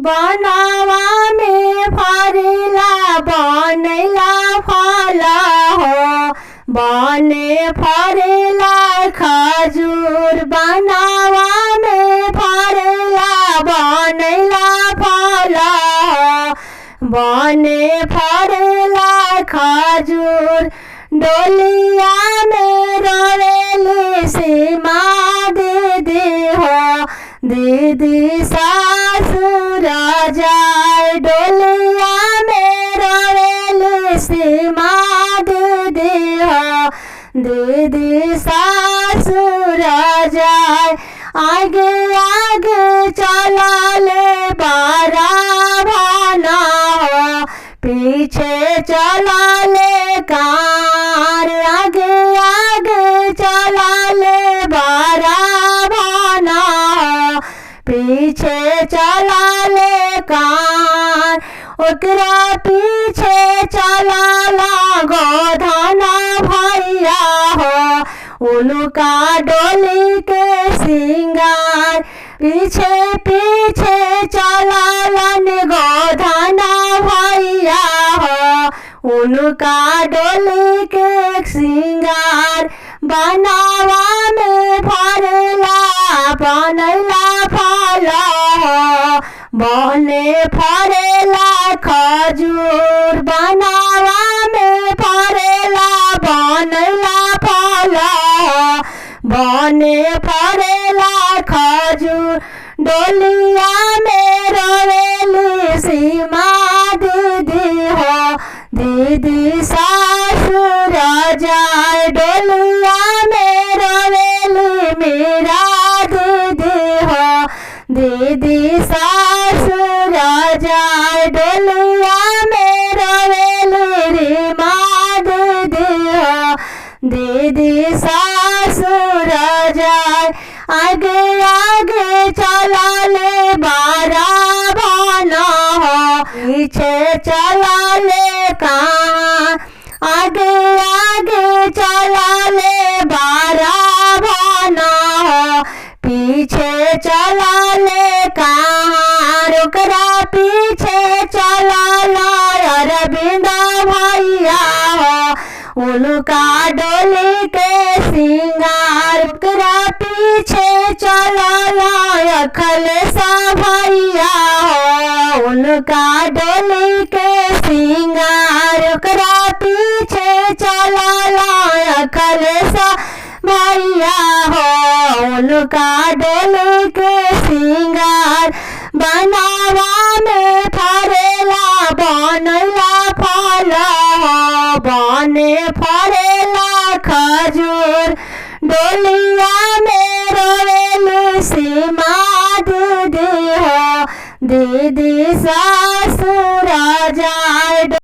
बनावा में फरेला बनैला फल हो बने फरेला खजूर बनावा में फरेला बनैला फल हो बने फरेला खजूर डोलिया में रोवेली सीमा दीदी हो दीदी सासुर जाए डोलिया में रोवेली सीमा दीदी हो दीदी सासुर जाए आगे आगे चला ले बारा भाना हो पीछे चला ले कार आगे आगे चला ले बारा भाना हो पीछे चला ले कार ओकरा पीछे चला ला गोधना भैया हो उनका डोली के सिंगार पीछे पीछे चला लन गोधना भैया हो उनका डोली के सिंगार बनावा में फरेला बनैला फल हो बने फरेला खजूर बनावा में फरेला बनैला फल हो बने फरेला खजूर डोलिया में रोवेली सीमा दीदी हो दीदी सासुर जाए डोलिया में रोवेली मेरा दीदी हो दीदी सासुर जाए डोलिया में रोवेली रीमा दीदी हो दीदी सासुर जाए आगे आगे चला ले बारा भाना हो पीछे चला ले कहाँ आगे आगे चला ले बारा भाना हो पीछे चला ले कहाँ ओकरा पीछे चला ला अरविंद भैया हो उनका डोली के सिंगार ओकरा पीछे चला ला अखलेसा भैया हो उनका डोली के सिंगार ओकरा पीछे चला ला अखलेसा भैया हो उनका डोली के सिंगार बनावा में फरेला बनैला फल हो बने फरेला खजूर डोलिया में रोवेली सीमा दीदी हो दीदी सासुर जाए।